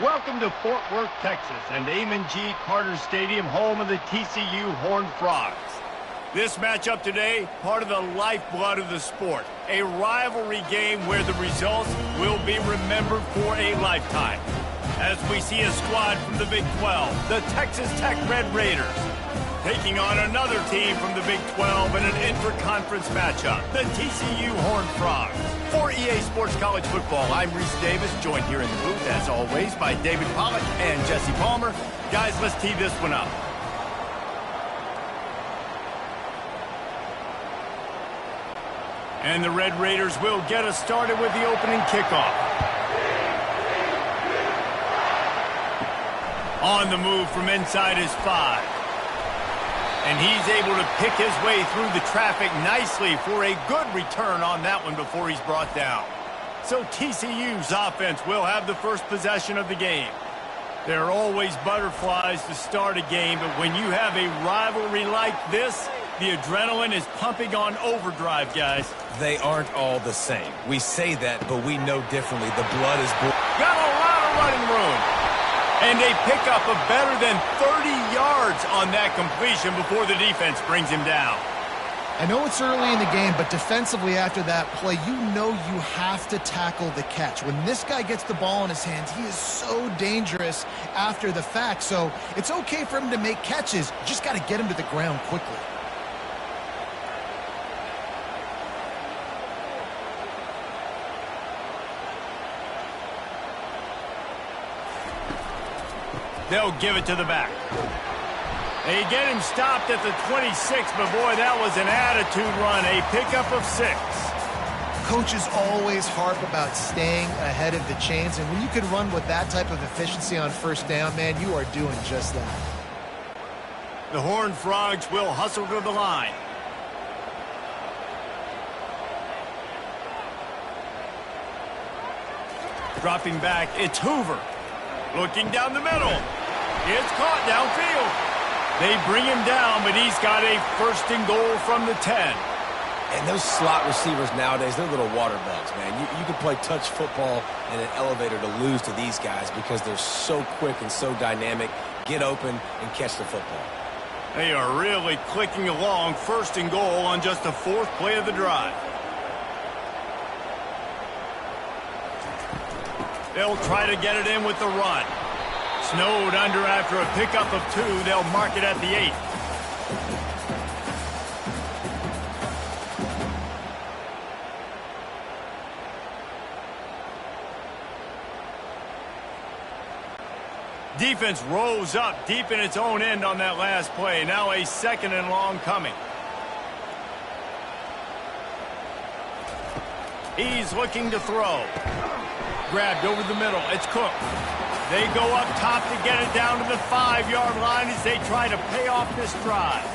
Welcome to Fort Worth, Texas, and Amon G. Carter Stadium, home of the TCU Horned Frogs. This matchup today, part of the lifeblood of the sport. A rivalry game where the results will be remembered for a lifetime. As we see a squad from the Big 12, the Texas Tech Red Raiders, taking on another team from the Big 12 in an intra-conference matchup, the TCU Horned Frogs. For EA Sports College Football, I'm Reese Davis, joined here in the booth, as always, by David Pollack and Jesse Palmer. Guys, let's tee this one up. And the Red Raiders will get us started with the opening kickoff. On the move from inside his 5. And he's able to pick his way through the traffic nicely for a good return on that one before he's brought down. So TCU's offense will have the first possession of the game. There are always butterflies to start a game, but when you have a rivalry like this, the adrenaline is pumping on overdrive, guys. They aren't all the same. We say that, but we know differently. The blood is boiling. Got a lot of running room. And a pickup of better than 30 yards on that completion before the defense brings him down. I know it's early in the game, but defensively after that play, you know you have to tackle the catch. When this guy gets the ball in his hands, he is so dangerous after the fact. So it's okay for him to make catches. You just got to get him to the ground quickly. They'll give it to the back. They get him stopped at the 26, but boy, that was an attitude run, a pickup of 6. Coaches always harp about staying ahead of the chains, and when you can run with that type of efficiency on first down, man, you are doing just that. The Horned Frogs will hustle to the line. Dropping back, it's Hoover. Looking down the middle. It's caught downfield. They bring him down, but he's got a first and goal from the 10. And those slot receivers nowadays, they're little water bugs, man. You can play touch football in an elevator to lose to these guys because they're so quick and so dynamic. Get open and catch the football. They are really clicking along. First and goal on just the 4th play of the drive. They'll try to get it in with the run. Snowed under after a pickup of 2. They'll mark it at the 8. Defense rose up deep in its own end on that last play. Now a 2nd and long coming. He's looking to throw. Grabbed over the middle. It's Cook. They go up top to get it down to the 5-yard line as they try to pay off this drive.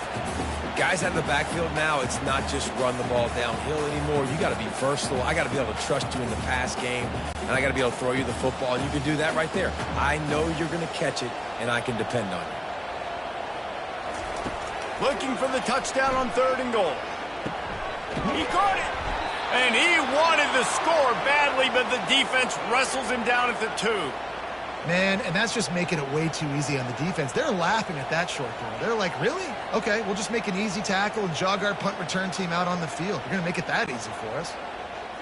Guys out of the backfield now, it's not just run the ball downhill anymore. You got to be versatile. I got to be able to trust you in the pass game, and I got to be able to throw you the football, and you can do that right there. I know you're going to catch it, and I can depend on you. Looking for the touchdown on 3rd and goal. He caught it. And he wanted the score badly, but the defense wrestles him down at the 2. Man, and that's just making it way too easy on the defense. They're laughing at that short throw. They're like, really? Okay, we'll just make an easy tackle and jog our punt return team out on the field. We're going to make it that easy for us.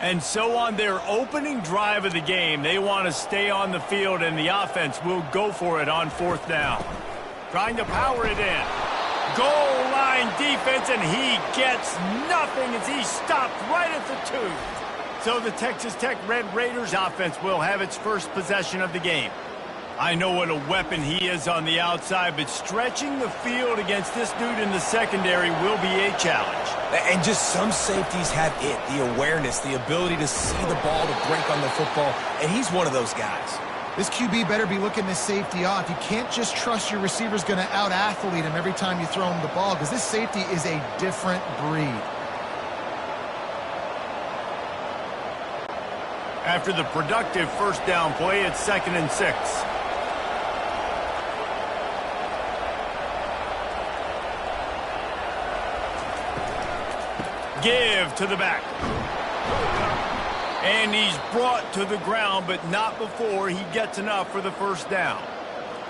And so on their opening drive of the game, they want to stay on the field, and the offense will go for it on 4th down. Trying to power it in. Goal line defense, and he gets nothing as he's stopped right at the 2. So the Texas Tech Red Raiders offense will have its first possession of the game. I know what a weapon he is on the outside, but stretching the field against this dude in the secondary will be a challenge. And just some safeties have it, the awareness, the ability to see the ball, to break on the football, and he's one of those guys. This QB better be looking this safety off. You can't just trust your receiver's going to out-athlete him every time you throw him the ball, because this safety is a different breed. After the productive first down play, it's 2nd and 6. Give to the back. And he's brought to the ground, but not before he gets enough for the first down.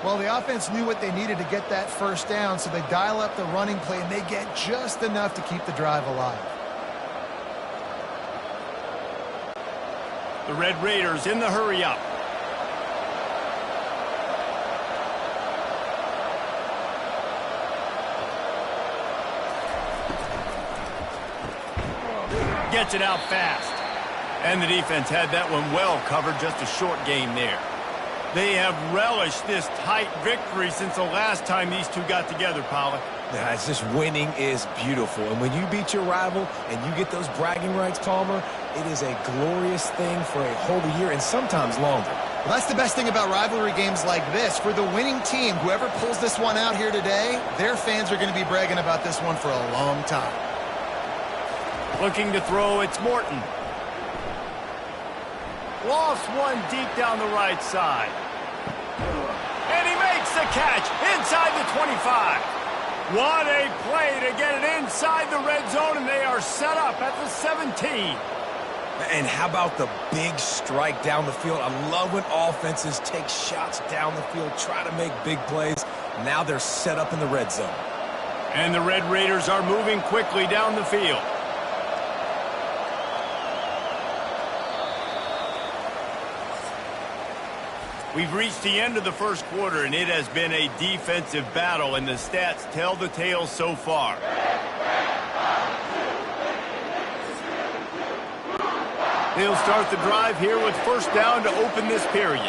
Well, the offense knew what they needed to get that first down, so they dial up the running play, and they get just enough to keep the drive alive. The Red Raiders in the hurry-up. Gets it out fast. And the defense had that one well covered, just a short gain there. They have relished this tight victory since the last time these two got together, Pollack. Yeah, it's just winning is beautiful. And when you beat your rival and you get those bragging rights, Palmer, it is a glorious thing for a whole year and sometimes longer. Well, that's the best thing about rivalry games like this. For the winning team, whoever pulls this one out here today, their fans are going to be bragging about this one for a long time. Looking to throw, it's Morton. Lost one deep down the right side. And he makes the catch inside the 25. What a play to get it inside the red zone, and they are set up at the 17. And how about the big strike down the field? I love when offenses take shots down the field, try to make big plays. Now they're set up in the red zone. And the Red Raiders are moving quickly down the field. We've reached the end of the first quarter, and it has been a defensive battle, and the stats tell the tale so far. They'll start the drive here with first down to open this period.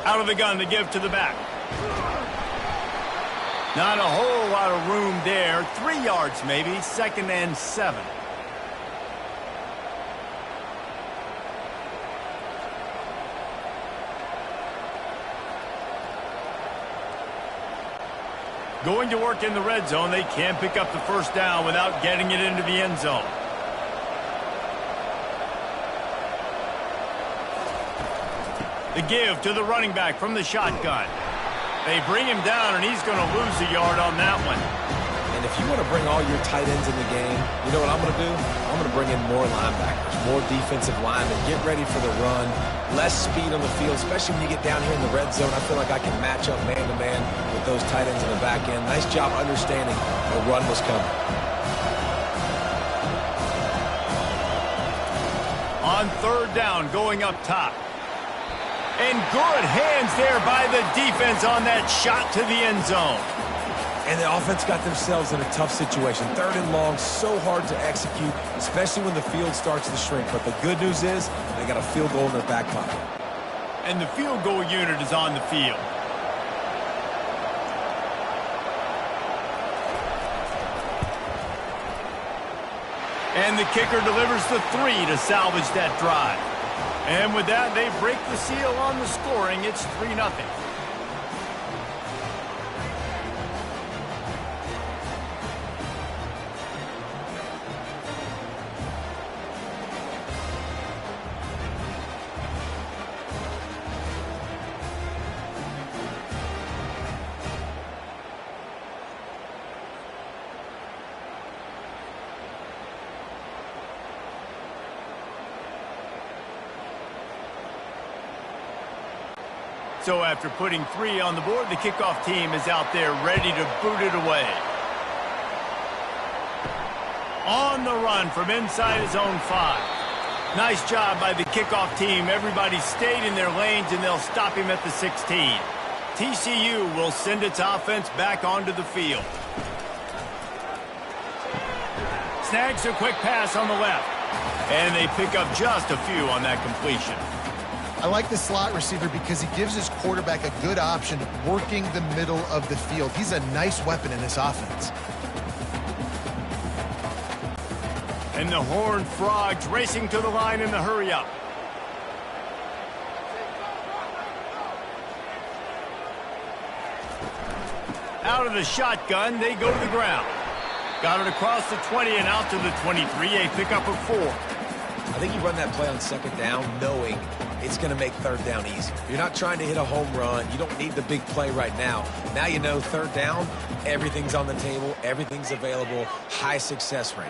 Out of the gun to give to the back. Not a whole lot of room there. 3 yards maybe, 2nd and 7. Going to work in the red zone. They can't pick up the first down without getting it into the end zone. The give to the running back from the shotgun. They bring him down, and he's going to lose a yard on that one. And if you want to bring all your tight ends in the game, you know what I'm going to do? I'm going to bring in more linebackers, more defensive linemen, get ready for the run, less speed on the field, especially when you get down here in the red zone. I feel like I can match up man-to-man with those tight ends in the back end. Nice job understanding the run was coming. On third down, going up top. And good hands there by the defense on that shot to the end zone. And the offense got themselves in a tough situation. 3rd and long, so hard to execute, especially when the field starts to shrink. But the good news is they got a field goal in their back pocket. And the field goal unit is on the field. And the kicker delivers the 3 to salvage that drive. And with that, they break the seal on the scoring. It's 3-0. So after putting 3 on the board, the kickoff team is out there ready to boot it away. On the run from inside his own 5. Nice job by the kickoff team. Everybody stayed in their lanes, and they'll stop him at the 16. TCU will send its offense back onto the field. Snags a quick pass on the left. And they pick up just a few on that completion. I like the slot receiver because he gives his quarterback a good option working the middle of the field. He's a nice weapon in this offense. And the Horned Frogs racing to the line in the hurry-up. Out of the shotgun, they go to the ground. Got it across the 20 and out to the 23, a pickup of 4. I I think you run that play on second down knowing it's going to make third down easy. You're not trying to hit a home run. You don't need the big play right now. Now you know third down, everything's on the table, everything's available, high success rate.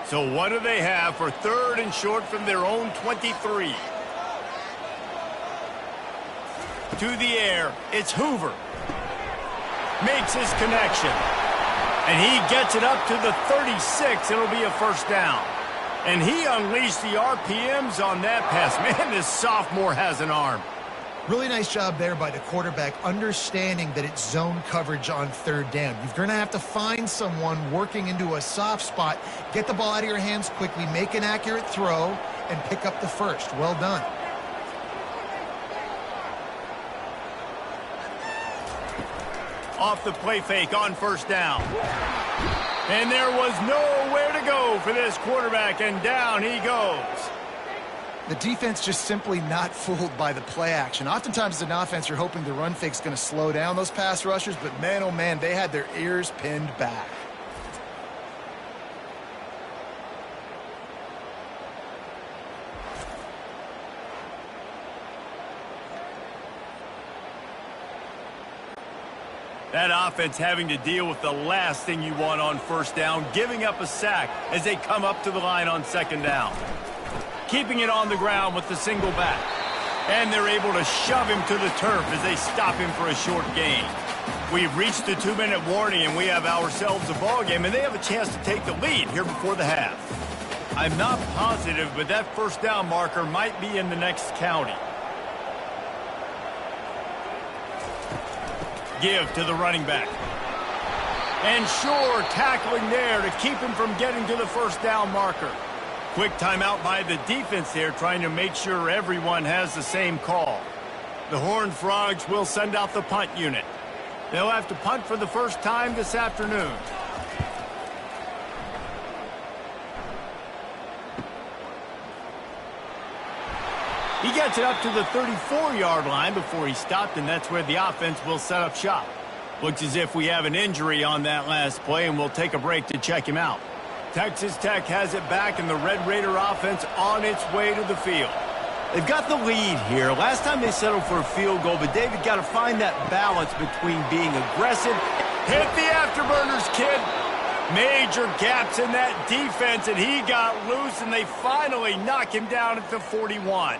So what do they have for third and short from their own 23? To the air, it's Hoover. Makes his connection. And he gets it up to the 36. It'll be a first down. And he unleashed the RPMs on that pass. Man, this sophomore has an arm. Really nice job there by the quarterback, understanding that it's zone coverage on third down. You're going to have to find someone working into a soft spot, get the ball out of your hands quickly, make an accurate throw, and pick up the first. Well done. Off the play fake on first down. And there was nowhere to go for this quarterback, and down he goes. The defense just simply not fooled by the play action. Oftentimes as an offense, you're hoping the run fake's going to slow down those pass rushers, but man, oh man, they had their ears pinned back. That offense having to deal with the last thing you want on first down, giving up a sack as they come up to the line on second down. Keeping it on the ground with the single back. And they're able to shove him to the turf as they stop him for a short gain. We've reached the 2-minute warning, and we have ourselves a ball game, and they have a chance to take the lead here before the half. I'm not positive, but that first down marker might be in the next county. Give to the running back. And sure, tackling there to keep him from getting to the first down marker. Quick timeout by the defense there, trying to make sure everyone has the same call. The Horned Frogs will send out the punt unit. They'll have to punt for the first time this afternoon. He gets it up to the 34-yard line before he stopped, and that's where the offense will set up shop. Looks as if we have an injury on that last play, and we'll take a break to check him out. Texas Tech has it back, and the Red Raider offense on its way to the field. They've got the lead here. Last time they settled for a field goal, but David got to find that balance between being aggressive. Hit the afterburners, kid. Major gaps in that defense, and he got loose, and they finally knock him down at the 41.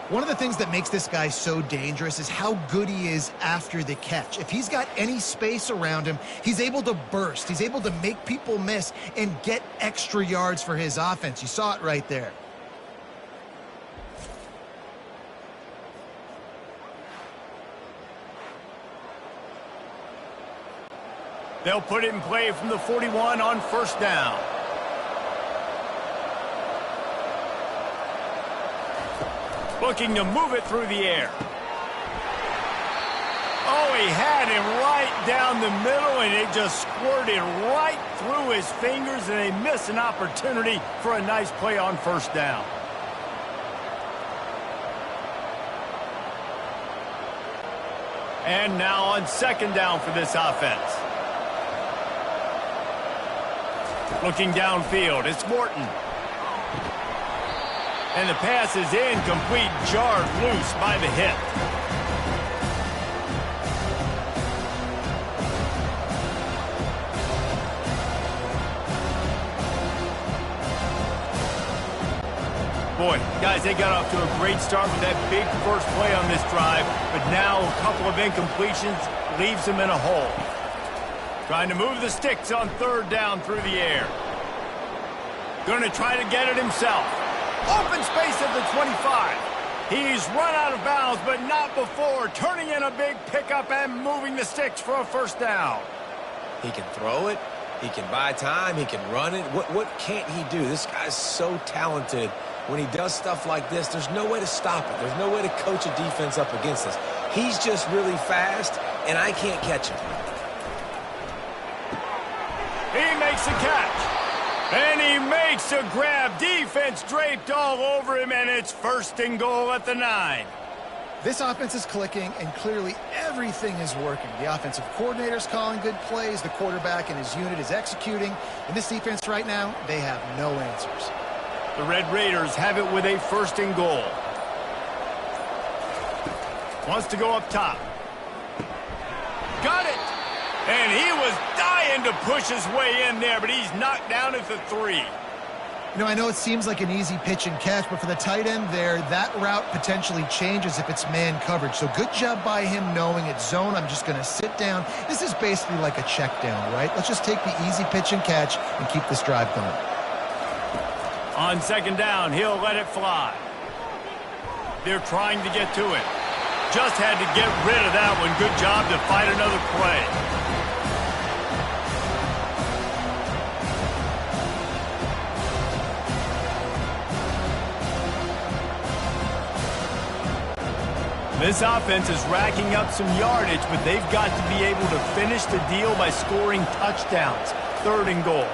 One of the things that makes this guy so dangerous is how good he is after the catch. If he's got any space around him, he's able to burst. He's able to make people miss and get extra yards for his offense. You saw it right there. They'll put it in play from the 41 on first down. Looking to move it through the air. Oh, he had him right down the middle, and it just squirted right through his fingers, and they miss an opportunity for a nice play on first down. And now on second down for this offense. Looking downfield, it's Morton. And the pass is incomplete, jarred loose by the hit. Boy, guys, they got off to a great start with that big first play on this drive, but now a couple of incompletions leaves them in a hole. Trying to move the sticks on third down through the air. Going to try to get it himself. Open space at the 25. He's run out of bounds, but not before. Turning in a big pickup and moving the sticks for a first down. He can throw it. He can buy time. He can run it. What can't he do? This guy's so talented. When he does stuff like this, there's no way to stop it. There's no way to coach a defense up against this. He's just really fast, and I can't catch him. He makes the catch. And he makes a grab. Defense draped all over him, and it's first and goal at the 9. This offense is clicking, and clearly everything is working. The offensive coordinator's calling good plays. The quarterback and his unit is executing. And this defense right now, they have no answers. The Red Raiders have it with a 1st and goal. Wants to go up top. Got it! And he was dying to push his way in there, but he's knocked down at the 3. You know, I know it seems like an easy pitch and catch, but for the tight end there, that route potentially changes if it's man coverage. So good job by him knowing it's zone. I'm just going to sit down. This is basically like a check down, right? Let's just take the easy pitch and catch and keep this drive going. On 2nd down, he'll let it fly. They're trying to get to it. Just had to get rid of that one. Good job to fight another play. This offense is racking up some yardage, but they've got to be able to finish the deal by scoring touchdowns. 3rd and goal.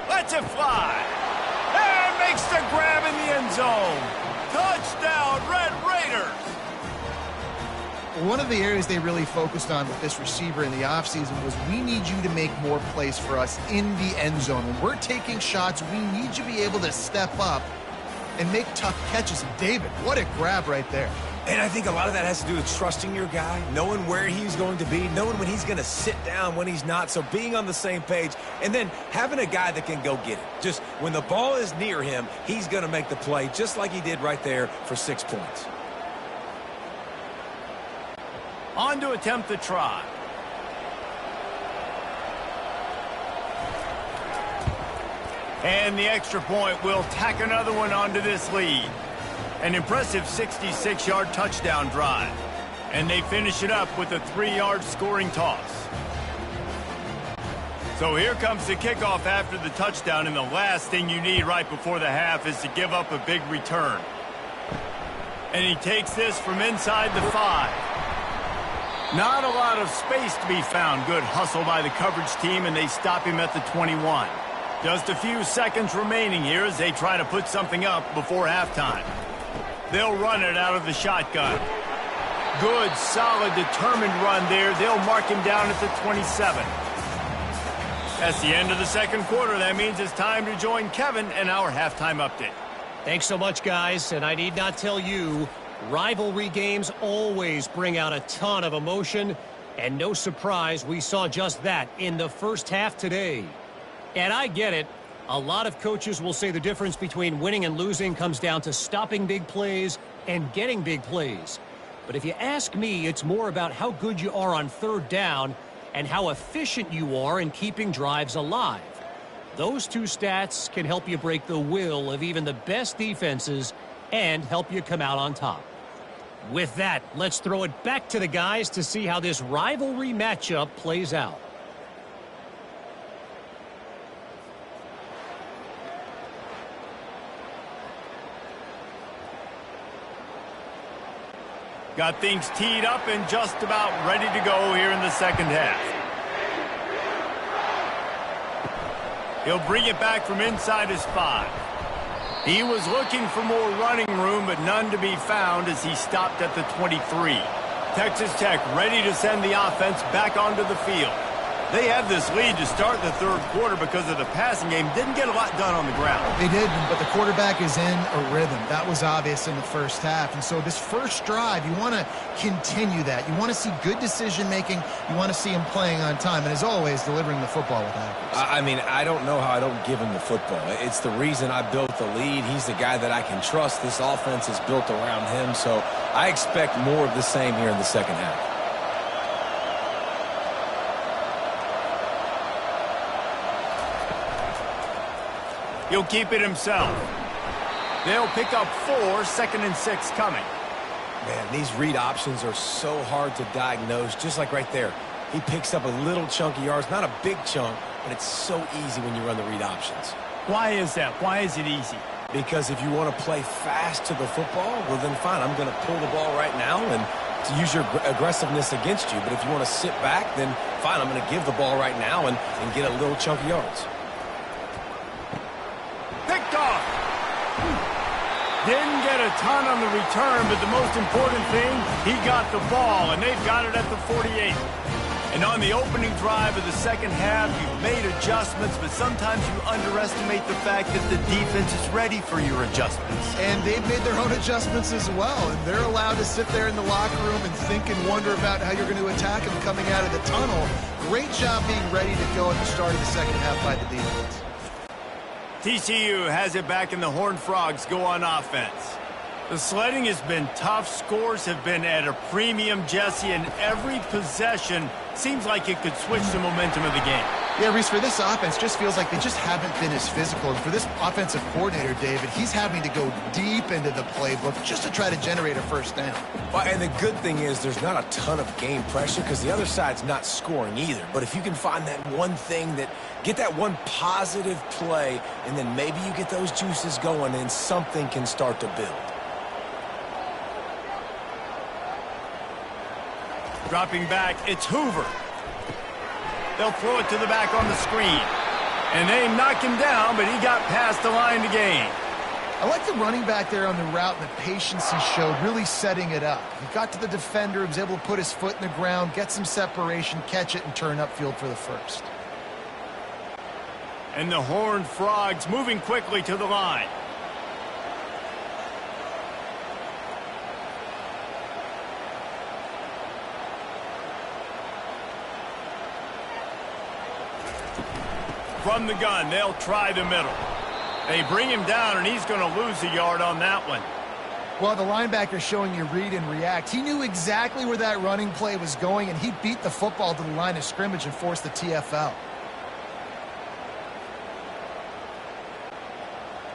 Lets it fly. And makes the grab in the end zone. Touchdown, Red Raiders. One of the areas they really focused on with this receiver in the offseason was we need you to make more plays for us in the end zone. When we're taking shots, we need you to be able to step up and make tough catches. And David, what a grab right there. And I think a lot of that has to do with trusting your guy, knowing where he's going to be, knowing when he's going to sit down, when he's not. So being on the same page, and then having a guy that can go get it. Just when the ball is near him, he's going to make the play, just like he did right there for 6 points. On to attempt the try. And the extra point will tack another one onto this lead. An impressive 66-yard touchdown drive. And they finish it up with a 3-yard scoring toss. So here comes the kickoff after the touchdown, and the last thing you need right before the half is to give up a big return. And he takes this from inside the 5. Not a lot of space to be found. Good hustle by the coverage team, and they stop him at the 21. Just a few seconds remaining here as they try to put something up before halftime. They'll run it out of the shotgun. Good, solid, determined run there. They'll mark him down at the 27. That's the end of the 2nd quarter. That means it's time to join Kevin and our halftime update. Thanks so much, guys. And I need not tell you, rivalry games always bring out a ton of emotion. And no surprise, we saw just that in the first half today. And I get it. A lot of coaches will say the difference between winning and losing comes down to stopping big plays and getting big plays. But if you ask me, it's more about how good you are on 3rd down and how efficient you are in keeping drives alive. Those 2 stats can help you break the will of even the best defenses and help you come out on top. With that, let's throw it back to the guys to see how this rivalry matchup plays out. Got things teed up and just about ready to go here in the 2nd half. He'll bring it back from inside his 5. He was looking for more running room, but none to be found as he stopped at the 23. Texas Tech ready to send the offense back onto the field. They had this lead to start the 3rd quarter because of the passing game. Didn't get a lot done on the ground. They did, but the quarterback is in a rhythm. That was obvious in the first half. And so this first drive, you want to continue that. You want to see good decision-making. You want to see him playing on time. And as always, delivering the football with accuracy. I mean, I don't know how I don't give him the football. It's the reason I built the lead. He's the guy that I can trust. This offense is built around him. So I expect more of the same here in the 2nd half. He'll keep it himself. They'll pick up 4, 2nd and 6 coming. Man, these read options are so hard to diagnose, just like right there. He picks up a little chunk of yards, not a big chunk, but it's so easy when you run the read options. Why is that? Why is it easy? Because if you want to play fast to the football, well then fine, I'm going to pull the ball right now and to use your aggressiveness against you. But if you want to sit back, then fine, I'm going to give the ball right now and get a little chunk of yards. Picked off. Didn't get a ton on the return, but the most important thing, he got the ball, and they've got it at the 48. And on the opening drive of the second half, you've made adjustments, but sometimes you underestimate the fact that the defense is ready for your adjustments. And they've made their own adjustments as well, and they're allowed to sit there in the locker room and think and wonder about how you're going to attack them coming out of the tunnel. Great job being ready to go at the start of the second half by the defense. TCU has it back, and the Horned Frogs go on offense. The sledding has been tough. Scores have been at a premium, Jesse, and every possession seems like it could switch the momentum of the game. Yeah, Reese, for this offense, just feels like they just haven't been as physical. And for this offensive coordinator, David, he's having to go deep into the playbook just to try to generate a first down. Well, and the good thing is there's not a ton of game pressure because the other side's not scoring either. But if you can find that one thing get that one positive play, and then maybe you get those juices going, and something can start to build. Dropping back, it's Hoover. They'll throw it to the back on the screen. And they knock him down, but he got past the line to gain. I like the running back there on the route and the patience he showed, really setting it up. He got to the defender, was able to put his foot in the ground, get some separation, catch it, and turn upfield for the first. And the Horned Frogs moving quickly to the line. From the gun, they'll try the middle. They bring him down, and he's going to lose a yard on that one. Well, the linebacker showing you read and react. He knew exactly where that running play was going, and he beat the football to the line of scrimmage and forced the TFL.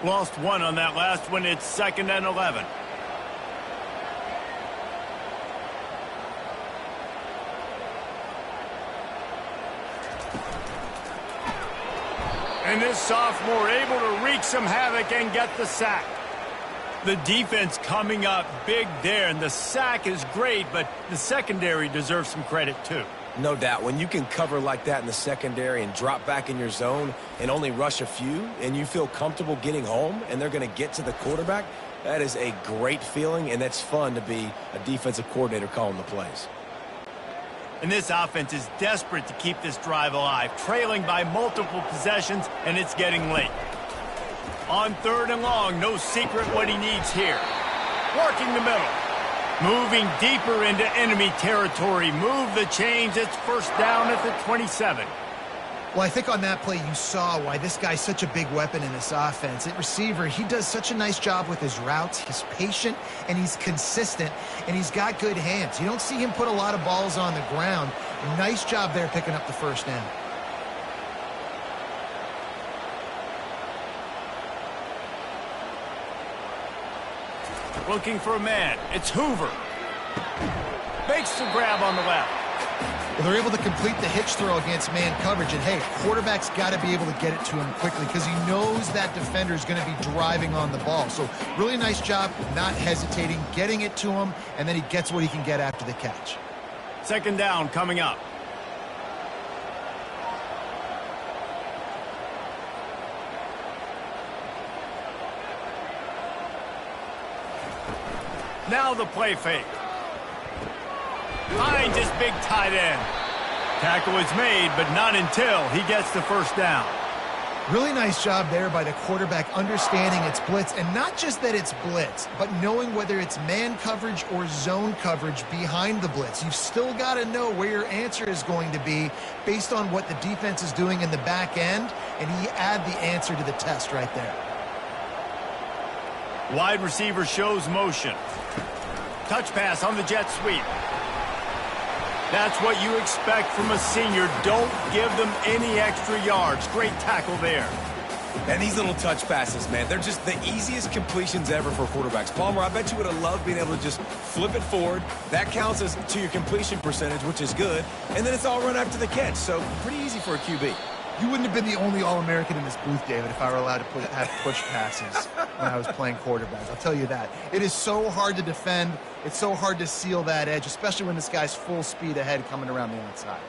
Lost one on that last one. It's 2nd and 11. And this sophomore able to wreak some havoc and get the sack. The defense coming up big there, and the sack is great, but the secondary deserves some credit too. No doubt. When you can cover like that in the secondary and drop back in your zone and only rush a few, and you feel comfortable getting home and they're going to get to the quarterback, that is a great feeling, and that's fun to be a defensive coordinator calling the plays. And this offense is desperate to keep this drive alive, trailing by multiple possessions, and it's getting late. On 3rd and long, no secret what he needs here. Working the middle. Moving deeper into enemy territory. Move the chains. It's first down at the 27. Well, I think on that play you saw why this guy's such a big weapon in this offense. At receiver, he does such a nice job with his routes. He's patient, and he's consistent, and he's got good hands. You don't see him put a lot of balls on the ground. Nice job there picking up the first down. Looking for a man. It's Hoover. Makes the grab on the left. Well, they're able to complete the hitch throw against man coverage, and hey, quarterback's got to be able to get it to him quickly because he knows that defender is going to be driving on the ball. So really nice job not hesitating, getting it to him, and then he gets what he can get after the catch. 2nd down coming up. Now the play fake. Finds his big tight end. Tackle is made, but not until he gets the first down. Really nice job there by the quarterback understanding it's blitz, and not just that it's blitz, but knowing whether it's man coverage or zone coverage behind the blitz. You've still got to know where your answer is going to be based on what the defense is doing in the back end, and he add the answer to the test right there. Wide receiver shows motion. Touch pass on the jet sweep. That's what you expect from a senior. Don't give them any extra yards. Great tackle there. And these little touch passes, man, they're just the easiest completions ever for quarterbacks. Palmer, I bet you would have loved being able to just flip it forward. That counts as to your completion percentage, which is good. And then it's all run after the catch. So pretty easy for a QB. You wouldn't have been the only All-American in this booth, David, if I were allowed to have push passes when I was playing quarterback. I'll tell you that. It is so hard to defend. It's so hard to seal that edge, especially when this guy's full speed ahead coming around the outside.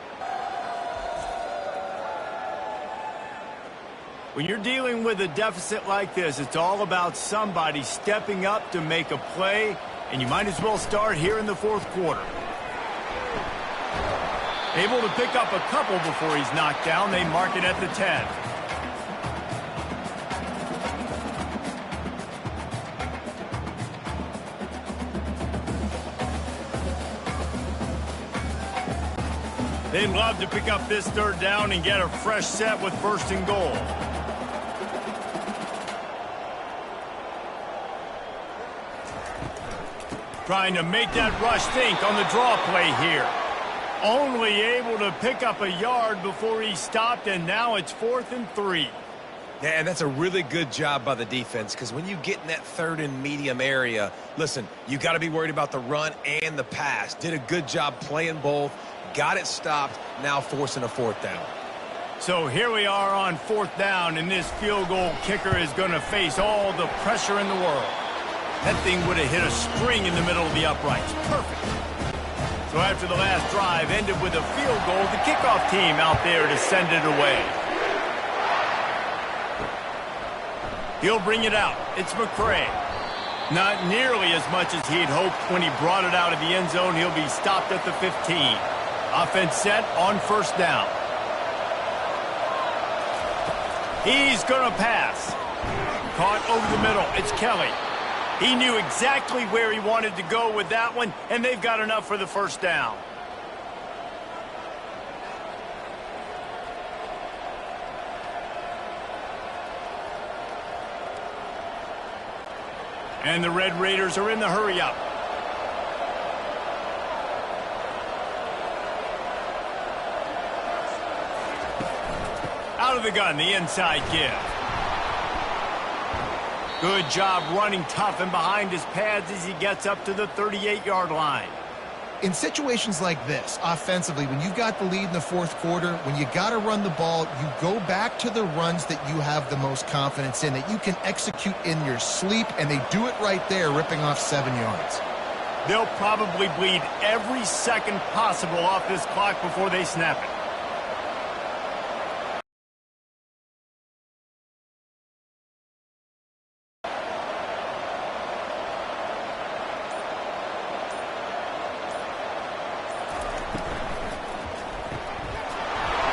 When you're dealing with a deficit like this, it's all about somebody stepping up to make a play, and you might as well start here in the 4th quarter. Able to pick up a couple before he's knocked down. They mark it at the 10. They'd love to pick up this third down and get a fresh set with first and goal. Trying to make that rush think on the draw play here. Only able to pick up a yard before he stopped, and now it's 4th and 3. Yeah, and that's a really good job by the defense, because when you get in that third and medium area, listen, you got to be worried about the run and the pass. Did a good job playing both, got it stopped, now forcing a 4th down. So here we are on 4th down, and this field goal kicker is going to face all the pressure in the world. That thing would have hit a string in the middle of the uprights. Perfect. So after the last drive ended with a field goal, the kickoff team out there to send it away. He'll bring it out. It's McCray. Not nearly as much as he'd hoped when he brought it out of the end zone. He'll be stopped at the 15. Offense set on 1st down. He's going to pass. Caught over the middle. It's Kelly. He knew exactly where he wanted to go with that one, and they've got enough for the 1st down. And the Red Raiders are in the hurry-up. Out of the gun, the inside give. Good job running tough and behind his pads as he gets up to the 38-yard line. In situations like this, offensively, when you've got the lead in the 4th quarter, when you got to run the ball, you go back to the runs that you have the most confidence in, that you can execute in your sleep, and they do it right there, ripping off 7 yards. They'll probably bleed every second possible off this clock before they snap it.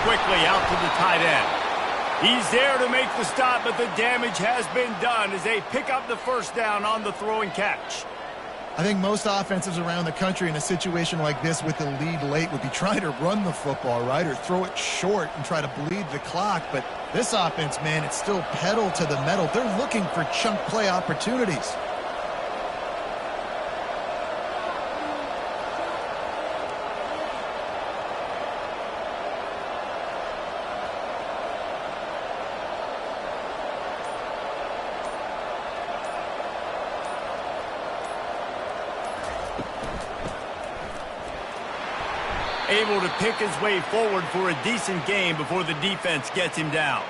Quickly out to the tight end. He's there to make the stop, but the damage has been done as they pick up the 1st down on the throw and catch. I think most offensives around the country in a situation like this with the lead late would be trying to run the football, right, or throw it short and try to bleed the clock. But this offense, man, it's still pedal to the metal. They're looking for chunk play opportunities. Able to pick his way forward for a decent game before the defense gets him down.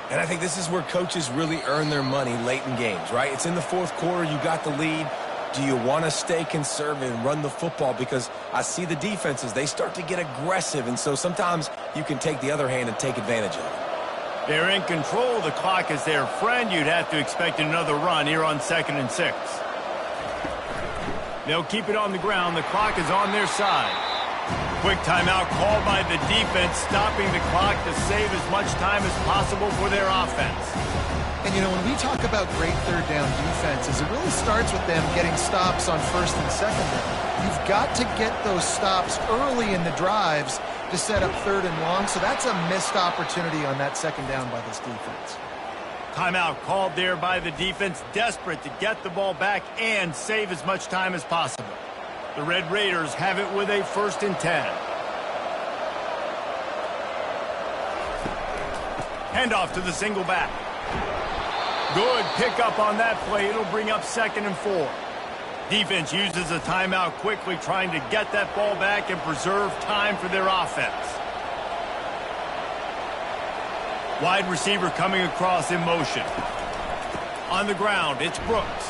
And I think this is where coaches really earn their money late in games, right? It's in the 4th quarter. You got the lead. Do you want to stay conservative and run the football? Because I see the defenses, they start to get aggressive, and so sometimes you can take the other hand and take advantage of it. They're in control. The clock is their friend. You'd have to expect another run here on 2nd and 6. They'll keep it on the ground. The clock is on their side. Quick timeout called by the defense, stopping the clock to save as much time as possible for their offense. And, you know, when we talk about great 3rd down defenses, it really starts with them getting stops on 1st and 2nd down. You've got to get those stops early in the drives to set up 3rd and long, so that's a missed opportunity on that 2nd down by this defense. Timeout called there by the defense, desperate to get the ball back and save as much time as possible. The Red Raiders have it with a 1st and 10. Handoff to the single back. Good pickup on that play. It'll bring up 2nd and 4. Defense uses a timeout quickly, trying to get that ball back and preserve time for their offense. Wide receiver coming across in motion. On the ground, it's Brooks.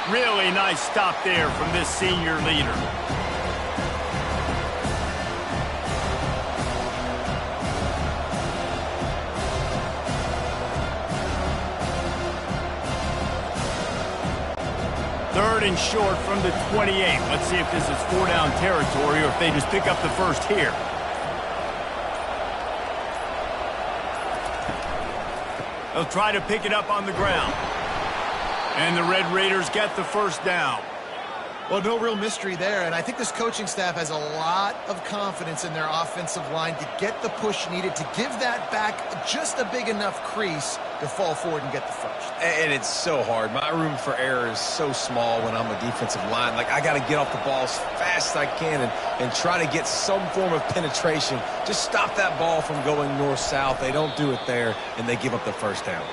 Really nice stop there from this senior leader. Third and short from the 28. Let's see if this is 4-down territory or if they just pick up the 1st here. They'll try to pick it up on the ground. And the Red Raiders get the first down. Well, no real mystery there, and I think this coaching staff has a lot of confidence in their offensive line to get the push needed to give that back just a big enough crease to fall forward and get the first. And it's so hard. My room for error is so small when I'm a defensive line. Like, I got to get off the ball as fast as I can and try to get some form of penetration. Just stop that ball from going north-south. They don't do it there, and they give up the first down.